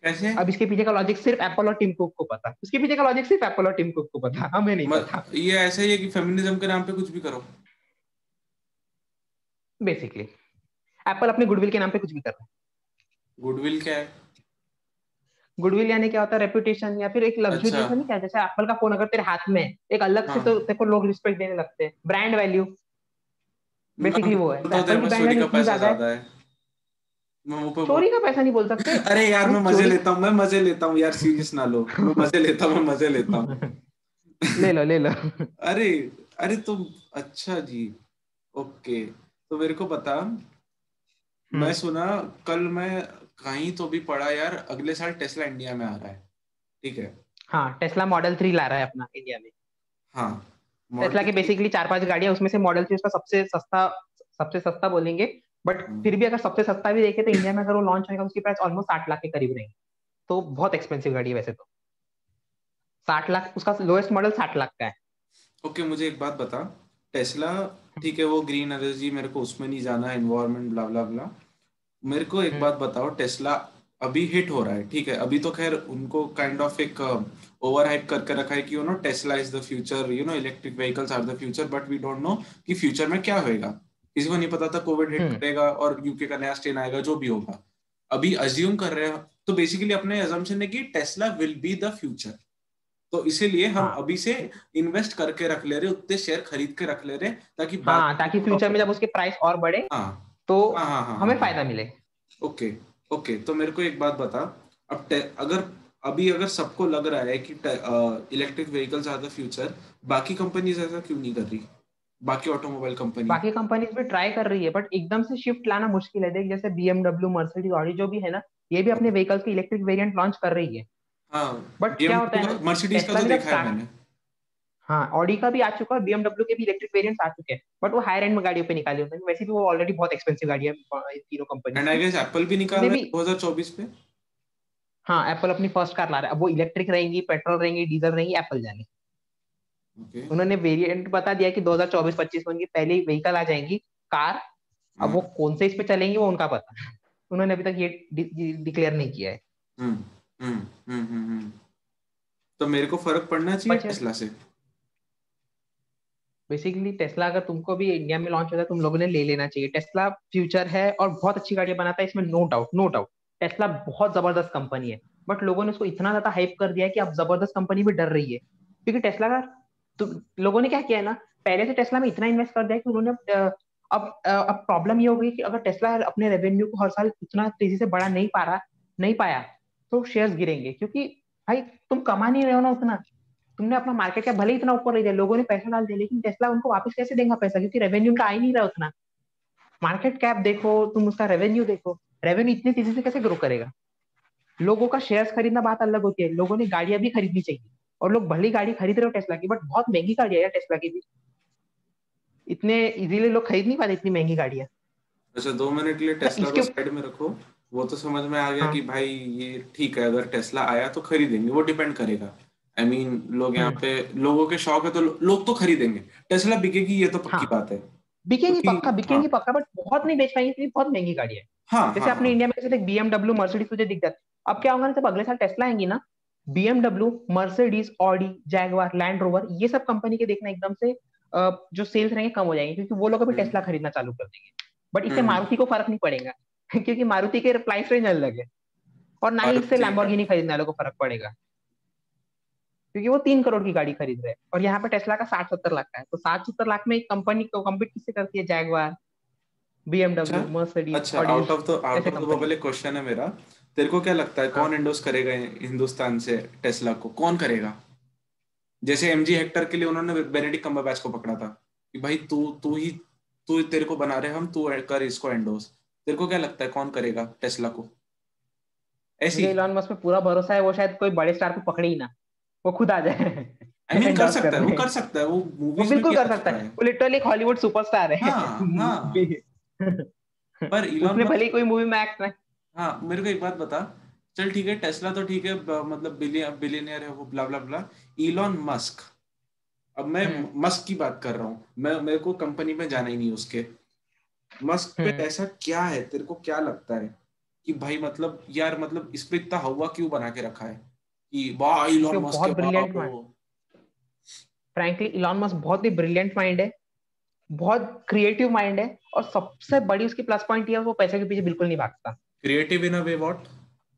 कैसे? अब इसके पीछे का लॉजिक सिर्फ एप्पल और टिम कुक को पता, इसके पीछे का लॉजिक सिर्फ एप्पल और टिम कुक को पता, हमें नहीं पता। ये ऐसा ही है कि फेमिनिज्म के नाम पे कुछ भी करो। बेसिकली एप्पल अपने गुडविल के नाम पे कुछ भी कर रहा है। गुडविल क्या है? गुडविल यानी क्या होता है, रेपुटेशन, या फिर एक लग्जरी, अच्छा। जैसा नहीं क्या, जैसे एप्पल का फोन अगर तेरे हाथ में है, एक अलग से तो हाँ। तेरे को लोग रिस्पेक्ट देने लगते हैं, ब्रांड वैल्यू, मैं बेसिकली वो है। तो बोलता हूँ तेरे एप्पल की पास ब्रांड चोरी वैल्यू का इतनी पैसा ज्यादा है, ज्यादा है, मैं मुंह पे बोल। चोरी का पैसा नहीं बोल सकते अरे यार भाई, मैं मजे चोरी लेता हूँ, मैं मजे लेता हूँ यार, सीरियस ना लो, मैं मजे लेता हूँ, मैं मजे लेता हूँ। ले लो ले लो अरे, अरे तुम, अच्छा जी, ओके। तो मेरे को बता, मैं हम्म, सुना, कल मैं कहीं तो भी पढ़ा यार, अगले साल टेस्ला इंडिया में आ रहा है। ठीक है। हाँ टेस्ला मॉडल 3 ला रहा है अपना इंडिया में। हाँ टेस्ला मॉडल के 3। बेसिकली 4-5 गाड़ियां, उसमें से मॉडल 3 उसका सबसे सस्ता, सबसे सस्ता बोलेंगे, बट फिर भी अगर सबसे सस्ता भी देखे तो इंडिया में अगर वो लॉन्च होगा उसकी प्राइस ऑलमोस्ट 60 लाख के करीब रहेगी। तो बहुत एक्सपेंसिव गाड़ी है वैसे तो, 60 लाख, उसका लोएस्ट मॉडल 60 लाख का है। ओके मुझे एक बात बता, टेस्ला, ठीक है वो ग्रीन एनर्जी, मेरे को उसमें नहीं जाना, एनवायरनमेंट ब्ला ब्ला ब्ला। मेरे को एक हम्म बात बताओ, टेस्ला अभी हिट हो रहा है, ठीक है, अभी तो खैर उनको काइंड ऑफ एक ओवर हाइप करके रखा है कि you know Tesla is the future, you know electric vehicles are the future, but we don't know कि फ्यूचर में क्या होएगा। किसी को नहीं पता था, कोविड हिट हम्म करेगा और यूके का नया स्ट्रेन आएगा, जो भी होगा। अभी अज्यूम कर रहे हैं, तो बेसिकली अपने अजम्पशन है कि Tesla will be the future, तो इसीलिए हम हाँ अभी से इन्वेस्ट करके रख ले रहे, उतने शेयर खरीद के रख ले रहे, ताकि बाद हाँ, में ताकि फ्यूचर में प्रॉफिट जब हो। उसके प्राइस और बढ़े हाँ तो हाँ हाँ हाँ हाँ हमें हाँ। फायदा मिले। ओके। ओके तो मेरे को एक बात बता, अब अगर अभी अगर सबको लग रहा है कि electric vehicles are the future, बाकी कंपनीज ऐसा क्यों नहीं कर रही, बाकी ऑटोमोबाइल कंपनी? बाकी कंपनीज भी ट्राई कर रही है, बट एकदम से शिफ्ट लाना मुश्किल है। देख जैसे BMW, मर्सिडीज, ऑडी जो भी है ना, ये भी अपने व्हीकल्स के इलेक्ट्रिक वेरिएंट लॉन्च कर रही है। हाँ बट क्या होता BMW है का, ना, मर्सिडीज का टेस्ला तो ने जब देखा है स्टार्ट, मैंने। हाँ ऑडी का भी आ चुका है, BMW के भी इलेक्ट्रिक वेरिएंट्स आ चुके हैं, बट वो हायर एंड में गाड़ियों पे निकाले होते हैं, वैसे भी वो ऑलरेडी बहुत एक्सपेंसिव गाड़ी है तीनों कंपनीज एंड आई की। गेस एप्पल भी निकाल इनने रहा भी, है 2024 पे। हाँ एप्पल अपनी फर्स्ट कार ला रहा है, अब वो इलेक्ट्रिक रहेंगी, पेट्रोल रहेंगी, डीजल रहेंगी, एप्पल जाने। ओके। उन्होंने वेरिएंट बता दिया कि 2024-25 में उनकी पहली व्हीकल आ जाएंगी, कार। अब वो हाँ। कौन से इस पे चलेंगे वो उनका पता है। उन्होंने अभी तक ये डिक्लेयर नहीं किया है। हम्म हम्म तो मेरे को फर्क पड़ना चाहिए बट टेस्ला से? बेसिकली टेस्ला अगर तुमको भी इंडिया में लॉन्च होता है तुम लोगों ने ले लेना चाहिए। टेस्ला फ्यूचर है और बहुत अच्छी गाड़ियां बनाता है, इसमें no doubt, no doubt. Tesla बहुत जबरदस्त कंपनी है, बट लोगों ने उसको इतना ज्यादा हाइप कर दिया है कि अब जबरदस्त कंपनी भी डर रही है, क्योंकि टेस्ला का, तो लोगों ने क्या किया है ना, पहले से टेस्ला में इतना इन्वेस्ट कर दिया है कि उन्होंने अब प्रॉब्लम ये हो गई कि अगर टेस्ला अपने रेवेन्यू को हर साल उतना तेजी से बढ़ा नहीं पाया, तो शेयर्स गिरेंगे, क्योंकि भाई तुम कमा नहीं रहे हो ना उतना। तुमने अपना मार्केट कैप भले ही इतना ऊपर ले दिया, लोगों ने पैसा डाल दिया, लेकिन टेस्ला उनको वापस कैसे देगा पैसा, क्योंकि रेवेन्यू का आ ही नहीं रहा उतना। मार्केट कैप देखो तुम, उसका रेवेन्यू देखो, रेवेन्यू इतनी तेजी से कैसे ग्रो करेगा। लोगों का शेयर्स खरीदना बात अलग होती है, लोगों ने गाड़ियां भी खरीदनी चाहिए, और लोग भली गाड़ी खरीद रहे हो टेस्ला की, बट बहुत महंगी गाड़ी है यार टेस्ला की भी, इतने इजीली लोग खरीद नहीं पाते इतनी महंगी गाड़ियां। अच्छा 2 मिनट के लिए मतलब टेस्ला इसके को साइड में रखो। वो तो समझ में आ गया कि हाँ, भाई ये ठीक है, अगर टेस्ला आया तो खरीदेंगे, वो डिपेंड करेगा। आई मीन लोग यहाँ हम्म, पे, लोगों के शौक है तो लोग तो खरीदेंगे, टेस्ला बिकेगी ये तो पक्की हाँ बात है। बिकेंगी क्योंकि पक्का, बिकेंगी पक्का, बट बहुत नहीं बेच पाएंगे क्योंकि बहुत महंगी गाड़ी है। हाँ जैसे हाँ अपने हाँ। इंडिया में जैसे BMW मर्सिडीज तुझे दिख जाती है, अब क्या होगा ना, जब अगले साल टेस्ला आएंगी ना, BMW Mercedes Audi Jaguar land rover ये सब कंपनी के देखना एकदम से जो सेल्स रहेंगे कम हो जाएंगे, क्योंकि वो लोग अभी हम्म टेस्ला खरीदना चालू कर देंगे। बट इससे हम्म। मारुति को फर्क नहीं पड़ेगा क्योंकि मारुति के प्राइस रेंज अलग है, और ना ही इससे मारुति का लैम्बोर्गिनी खरीदने वालों को फर्क पड़ेगा, क्योंकि वो 3 करोड़ की गाड़ी खरीद रहे हैं, और यहाँ पे टेस्ला का 60-70 लाख का है। तो 60-70 लाख में एक कंपनी को कम्पीट किससे करती है? जैगवार, अच्छा। BMW मर्सिडीज अच्छा, ऑडी आउट ऐसे ऑफ द कंपनी। बबल एक क्वेश्चन है मेरा। तेरे को क्या लगता है कौन हाँ, एंडोर्स करेगा हिंदुस्तान से टेस्ला को, कौन करेगा? जैसे एमजी हेक्टर के लिए उन्होंने बेनेडिक्ट कम्बरबैच को पकड़ा था कि भाई तू तू ही तू तेरे को बना रहे हम, तू कर इसको एंडोर्स। तेरे को क्या लगता है कौन करेगा टेस्ला को ऐसी? मुझे इलॉन मस्क पे पूरा भरोसा है, वो शायद कोई बड़े स्टार को पकड़े ही ना, वो खुद आ जाए आई मीन कर एंडोर्स सकता है, वो करने। कर सकता है, वो वो मूवीज में भी बिल्कुल आ कर सकता चुका है, है। वो लिटरली एक हॉलीवुड सुपरस्टार है हाँ हाँ। पर इलॉन उसने भले मस्क, ही कोई मूवी में एक्ट ना। हाँ मेरे को एक बात बता। चल ठीक है, टेस्ला तो ठीक है, मतलब बिलियनियर है वो, ब्ला ब्ला ब्ला। इलॉन मस्क, अब मैं हम्म मस्क की बात कर रहा हूँ, मैं मेरे को कंपनी में जाना ही नहीं उसके। मस्क पे हम्म ऐसा क्या है, तेरे को क्या लगता है कि भाई मतलब यार, मतलब इस पे इतना हवा क्यों बना के रखा है कि वाह क्योंकि इलॉन वो मस्क बहुत के ब्रिलियंट बाप माइंड, हो। फ्रैंकली इलॉन मस्क बहुत ही ब्रिलियंट माइंड है, बहुत क्रिएटिव माइंड है, और सबसे बड़ी उसकी प्लस पॉइंट ये है, वो पैसे के पीछे बिल्कुल नहीं भागता। Creative in a way what?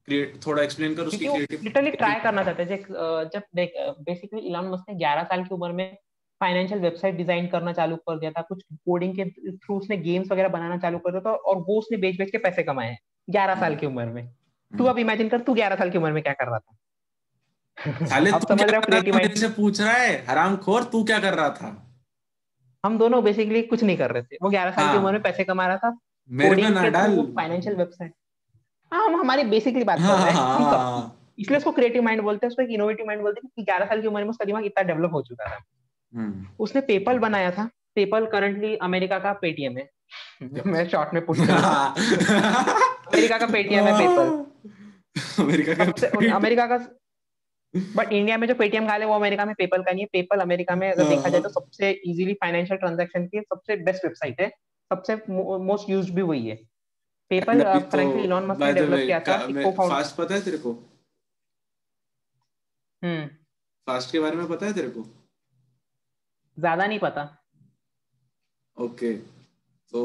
Create, थोड़ा एक्सप्लेन कर उसकी क्योंकि वो क्रिएटिव लिटरली ट्राई एबिलिटी। करना चाहते हैं। जब देख, बेसिकली इलॉन मस्क ने 11 साल की उम्र में फाइनेंशियल वेबसाइट डिजाइन करना चालू कर दिया था, कुछ कोडिंग के थ्रू उसने गेम्स वगैरह बनाना चालू कर दिया था, और वो उसने बेच बेच के पैसे कमाए हैं 11 साल की उम्र में। तू अब इमेजिन कर, तू 11 साल की उम्र में क्या कर रहा था। साले अब तू समझ क्या रहे हो कर रहा क्रिएटिव था माइंड। मेरे से पूछ रहा है, हरामखोर, तू क्या कर रहा था? हम दोनों बेसिकली कुछ नहीं कर रहे थे, वो 11 साल की उम्र में हाँ, पैसे कमा रहा था मेरे पे कोडिंग ना के डाल। Through, financial website. हाँ, हम हमारी बेसिकली बात हाँ कर हाँ रहे हैं हम सबकी। हाँ। इसलिए उसको क्रिएटिव माइंड बोलते हैं, उसको एक इनोवेटिव माइंड बोलते हैं, क्योंकि 11 साल की उम्र में उसका दिमाग इतना डेवलप हो चुका था। हम्म। उसने पेपल बनाया था। पेपल करंटली अमेरिका का पेटीएम है मैं शॉर्ट में पुट कर रहा हूँ अमेरिका का पेटीएम है पेपल। अमेरिका का सबसे पेट। अमेरिका का, बट इंडिया में जो पेटीएम का है वो अमेरिका में पेपल का नहीं है। पेपल अमेरिका में अगर देखा जाए तो सबसे इजीली फाइनेंशियल ट्रांजैक्शन की सबसे बेस्ट वेबसाइट है, सबसे मोस्ट यूज्ड भी वही है। एंड पेपल अभी तो फ्रैंकली इलॉन मस्क ने बाय द वे डेवलप किया था एक को फाउंड। फास्ट पता है तेरे को? हम्म फास्ट के बारे में पता है तेरे को? ज्यादा नहीं पता। ओके। तो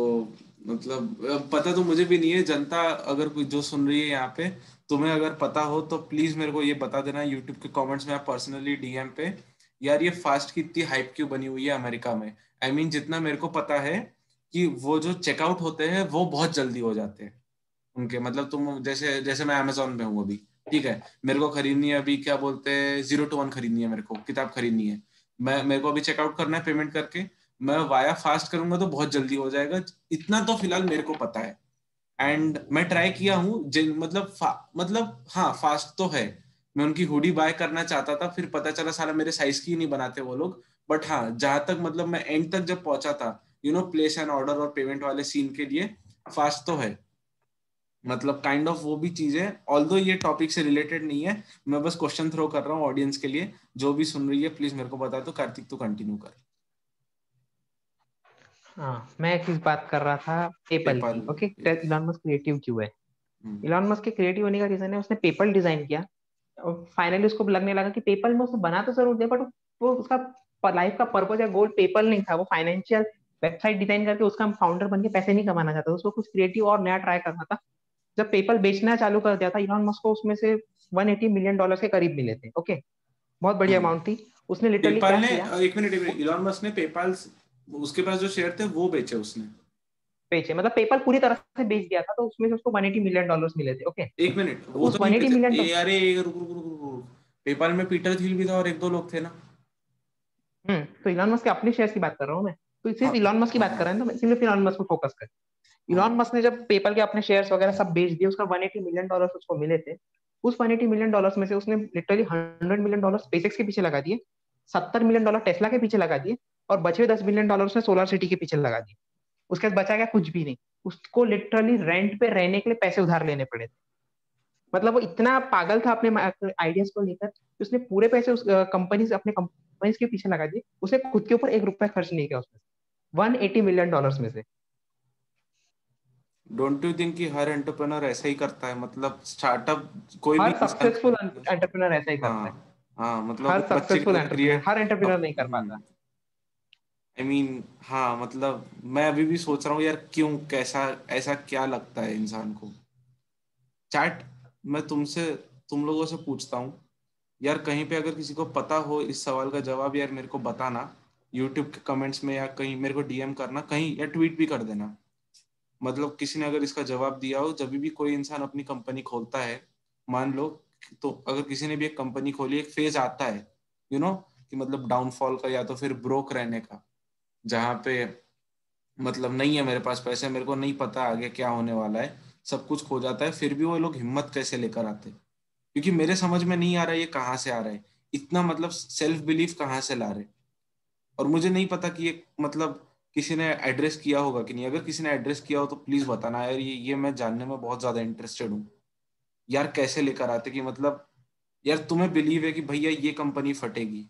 मतलब पता तो मुझे भी नहीं है, जनता अगर कोई जो सुन रही है यहाँ पे, तुम्हें अगर पता हो तो प्लीज मेरे को ये बता देना यूट्यूब के कमेंट्स में या पर्सनली डीएम पे। यार ये फास्ट की इतनी हाइप क्यों बनी हुई है अमेरिका में? आई मीन जितना मेरे को पता है कि वो जो चेकआउट होते हैं वो बहुत जल्दी हो जाते हैं उनके, मतलब तुम जैसे जैसे मैं अमेजोन में हूँ अभी, ठीक है, मेरे को खरीदनी है अभी, क्या बोलते हैं, 0 to 1 खरीदनी है, मेरे को किताब खरीदनी है, मैं मेरे को अभी चेकआउट करना है पेमेंट करके, मैं वाया फास्ट करूंगा तो बहुत जल्दी हो जाएगा। इतना तो फिलहाल मेरे को पता है। एंड मैं ट्राई किया हूँ जिन मतलब मतलब हाँ फास्ट तो है। मैं उनकी हुडी बाय करना चाहता था, फिर पता चला साला मेरे साइज की ही नहीं बनाते वो लोग। बट हाँ, जहां तक मतलब मैं एंड तक जब पहुंचा था, प्लेस एंड ऑर्डर और पेमेंट वाले सीन के लिए, फास्ट तो है। मतलब काइंड ऑफ वो भी चीज है, ऑल्दो ये टॉपिक से रिलेटेड नहीं है। मैं बस क्वेश्चन थ्रो कर रहा हूँ ऑडियंस के लिए, जो भी सुन रही है प्लीज मेरे को बता दो। कार्तिक, तू कंटिन्यू कर। हाँ, मैं एक चीज बात कर रहा था पेपल पेपाल। की। ओके, इलॉन मस्क क्रिएटिव क्यों है? हम्म इलॉन मस्क के क्रिएटिव होने का रीजन है, उसने पेपल डिजाइन किया, और फाइनली उसको लगने लगा कि पेपल में उसने बना तो जरूर दिया, बट वो उसका लाइफ का पर्पज या गोल पेपल नहीं था। वो फाइनेंशियल वेबसाइट डिजाइन करके उसका फाउंडर बन के पैसे नहीं कमाना चाहता, उसको कुछ क्रिएटिव और नया ट्राई करना था। जब पेपल बेचना चालू कर दिया था, इलॉन मस्क को उसमें से $180 मिलियन के करीब मिले थे। ओके, बहुत बड़ी हम्म। अमाउंट थी। उसने लिटरली पेपाल क्या ने किया, एक मिनट, इलॉन मस्क ने पेपाल, उसके पास जो शेयर थे वो बेचे उसने? बेचे मतलब पेपल पूरी तरह से बेच दिया था, तो उसमें से उसको $180 मिलियन मिले थे। ओके, एक मिनट, तो वो उस तो वन नहीं एटी बेचा मिलियन अरे रुक रुक रुक रुक रुक। पेपाल में पीटर थिल भी था और एक दो लोग थे ना? तो इलॉन मस्क के अपने शेयर्स की बात कर रहा हूँ मैं। तो हाँ सिर्फ इलॉन मस्क की हाँ बात कर हाँ रहे हैं, तो इसीलिए फिर इलॉन मस्क को फोकस कर। हाँ। इलॉन मस्क ने जब पेपल के अपने शेयर्स वगैरह सब बेच दिए, उसका $180 मिलियन उसको मिले थे। उस $180 मिलियन में से उसने लिटरली $100 मिलियन स्पेसएक्स के पीछे लगा दिए, $70 मिलियन टेस्ला के पीछे लगा दिए, और बचे हुए $10 मिलियन उसने सोलर सिटी के पीछे लगा दिए। उसके बाद बचा क्या? कुछ भी नहीं। उसको लिटरली रेंट पे रहने के लिए पैसे उधार लेने पड़े थे। मतलब वो इतना पागल था अपने आइडियाज को लेकर कि उसने पूरे पैसे उस कंपनी से, अपने कंपनीज के पीछे लगा दिए। उसने खुद के ऊपर 1 रुपया खर्च नहीं किया उसमें। $180 मिलियन में से। डोंट यू थिंक कि हर एंटरप्रेन्योर ऐसा ही करता है? मतलब स्टार्टअप कोई भी हर इंसान सक्सेसफुल एंटरप्रेन्योर ऐसा ही करता है। हाँ हाँ, मतलब हर वो बच्चे की सक्सेसफुल तरह एंटरप्रेन्योर, क्रिएट हर एंटरप्रेन्योर नहीं कर पाता। आई मीन हाँ, मतलब मैं अभी भी सोच रहा हूँ यार, क्यों, कैसा, ऐसा क्या लगता है इंसान को? चैट, मैं तुम लोगों से पूछता हूँ यार, कहीं पे अगर किसी को पता हो इस सवाल का जवाब, यार मेरे को बताना, यूट्यूब के कमेंट्स में, या कहीं मेरे को डीएम करना कहीं, या ट्वीट भी कर देना। मतलब किसी ने अगर इसका जवाब दिया हो, जब भी कोई इंसान अपनी कंपनी खोलता है, मान लो, तो अगर किसी ने भी एक कंपनी खोली, एक फेज आता है, कि मतलब डाउनफॉल का या तो फिर ब्रोक रहने का, जहाँ पे मतलब नहीं है मेरे पास पैसे, मेरे को नहीं पता आगे क्या होने वाला है, सब कुछ खो जाता है, फिर भी वो लोग हिम्मत कैसे लेकर आते हैं? क्योंकि मेरे समझ में नहीं आ रहा है ये कहाँ से आ रहा है, इतना मतलब सेल्फ बिलीफ कहाँ से ला रहे? और मुझे नहीं पता कि ये मतलब किसी ने एड्रेस किया होगा कि नहीं। अगर किसी ने एड्रेस किया हो तो प्लीज बताना यार, ये मैं जानने में बहुत ज्यादा इंटरेस्टेड हूँ यार, कैसे लेकर आते कि मतलब यार तुम्हें बिलीव है कि भैया ये कंपनी फटेगी।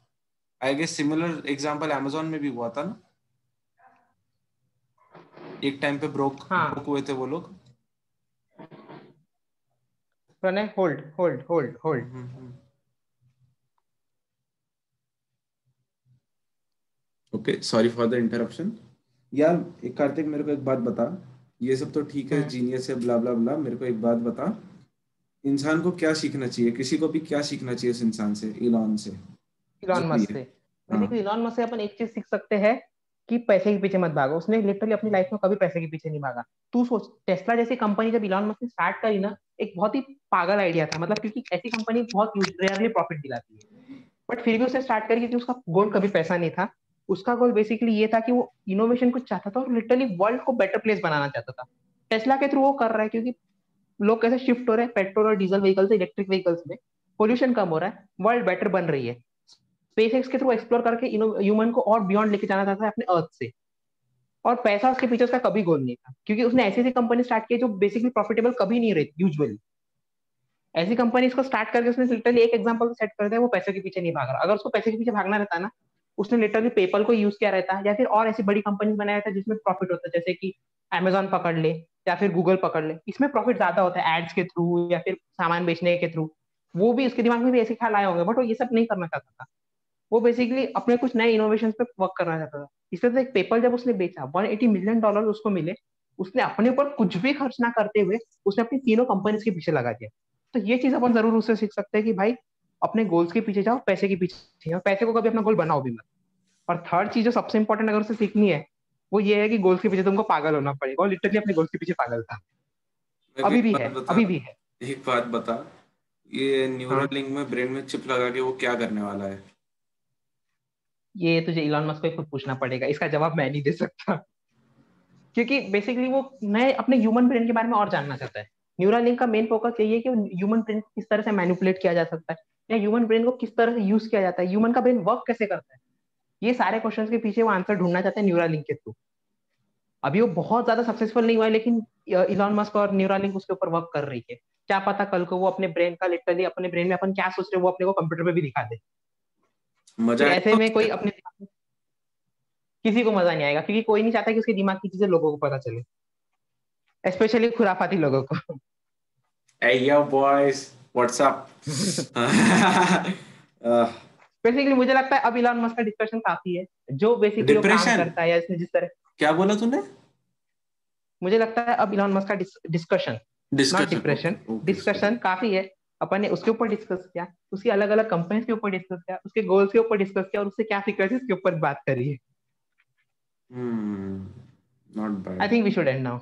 I guess similar example Amazon में भी हुआ था ना, एक टाइम पे ब्रोक ब्रोक हाँ हुए थे वो लोग। Pranay, hold hold hold hold. Okay, sorry for the interruption. यार एक कार्तिक, मेरे को एक बात बता, ये सब तो ठीक है, हम्म। जीनियस है, ब्ला ब्ला ब्ला, मेरे को एक बात बता, इंसान को क्या सीखना चाहिए, किसी को भी क्या सीखना चाहिए उस इंसान से, इलॉन से, जो इलॉन भी मस्क है? से, हाँ। बेसिकली इलॉन मस्क से अपन एक चीज सीख सकते हैं कि पैसे के पीछे मत भागो। उसने लिटरली अपनी लाइफ में कभी पैसे के पीछे नहीं भागा। तू सोच, टेस्ला जैसी कंपनी जब इलॉन मस्क ने स्टार्ट करी ना, एक बहुत ही पागल आइडिया था, मतलब क्योंकि ऐसी कंपनी बहुत रेयरली प्रॉफिट दिलाती है, बट फिर भी उसने स्टार्ट करी क्योंकि उसका गोल कभी पैसा नहीं था। उसका गोल बेसिकली ये था कि वो इनोवेशन कुछ चाहता था और लिटरली वर्ल्ड को बेटर प्लेस बनाना चाहता था। टेस्ला के थ्रू वो कर रहा है क्योंकि लोग कैसे शिफ्ट हो रहे हैं पेट्रोल और डीजल व्हीकल से इलेक्ट्रिक व्हीकल्स में, पोल्यूशन कम हो रहा है, वर्ल्ड बेटर बन रही है। स्पेसएक्स के थ्रू एक्सप्लोर करके ह्यूमन को और बियॉन्ड लेके जाना चाहता है अपने अर्थ से। और पैसा उसके पीछे उसका कभी गोल नहीं था, क्योंकि उसने ऐसी ऐसी कंपनी स्टार्ट की जो बेसिकली प्रॉफिटेबल कभी नहीं रही यूजुअली। ऐसी कंपनी को स्टार्ट करके उसने लिटरली एक एग्जांपल सेट कर दिया, वो पैसे के पीछे नहीं भाग रहा। अगर उसको पैसे के पीछे भागना रहता ना, उसने लिटरली पेपल को यूज किया रहता, या फिर और ऐसी बड़ी कंपनी बनाया था जिसमें प्रॉफिट होता है, जैसे कि अमेजोन पकड़ ले या फिर गूगल पकड़ ले। इसमें प्रॉफिट ज्यादा होता है एड्स के थ्रू या फिर सामान बेचने के थ्रू। वो भी उसके दिमाग में भी ऐसे ख्याल आए होंगे, बट वो ये सब नहीं करना चाहता था। वो बेसिकली अपने कुछ नए इनोवेशन पे वर्क करना चाहता था। इसलिए तो एक पेपर जब उसने बेचा, $180 मिलियन उसको मिले, उसने अपने ऊपर कुछ भी खर्च ना करते हुए उसने अपनी तीनों कंपनीज के पीछे लगा दिया। तो ये चीज अपन जरूर उससे सीख सकते हैं कि भाई अपने गोल्स के पीछे जाओ, पैसे के पीछे जाओ, पैसे को कभी अपना गोल बनाओ भी मत। और थर्ड चीज जो सबसे इंपॉर्टेंट अगर उसे सीखनी है, वो ये है कि गोल्स के पीछे तुमको पागल होना पड़ेगा। और लिटरली अपने गोल्स के पीछे पागल था, मेरे को अभी एक भी बात है, बता, अभी भी है। एक बात बता, ये न्यूरल हाँ, लिंक में ब्रेन में चिप लगा के वो क्या करने वाला है? ये तुझे इलॉन मस्क को ही खुद पूछना पड़ेगा, इसका जवाब मैं नहीं दे सकता। क्योंकि बेसिकली वो नए अपने ह्यूमन ब्रेन के बारे में और जानना चाहता है। न्यूरल लिंक का मेन फोकस यही है कि ह्यूमन ब्रेन को किस तरह से मैनिपुलेट किया जा सकता है, या ह्यूमन ब्रेन को किस तरह से यूज किया जाता है, ह्यूमन का ब्रेन वर्क कैसे करता है। ये सारे क्वेश्चंस के पीछे वो आंसर ढूंढना चाहते हैं न्यूरल लिंक के थ्रू। अभी वो बहुत ज्यादा सक्सेसफुल नहीं हुआ है, लेकिन इलॉन मस्क और न्यूरल लिंक उसके ऊपर वर्क कर रही है। क्या पता कल को वो अपने ब्रेन का लिटरली अपने ब्रेन में अपन क्या सोच रहे हैं वो अपने को कंप्यूटर पे भी दिखा दे। मजा फिर आएगा ऐसे में कोई उससे? अपने किसी को मजा नहीं आएगा, क्योंकि कोई नहीं चाहता कि उसके दिमाग की चीजें लोगों को पता चले, स्पेशली खुराफाती लोगों को। Hey yo boys, what's up? Basically मुझे लगता है अब इलॉन मस्क का डिस्कशन काफी है। जो बेसिकली वो काम डिप्रेशन? करता है या इसने जिस तरह, क्या बोला तूने? मुझे लगता है अब इलॉन मस्क का discussion, not discussion, okay depression, okay, sorry. Discussion काफी है। अपन ने उसके ऊपर डिस्कस किया, उसकी अलग अलग कंपनीज के ऊपर डिस्कस किया, उसके गोल्स के ऊपर डिस्कस किया, और उससे क्या सीक्रेट्स के ऊपर बात करी है। Hmm, not I bad. Think we should end now.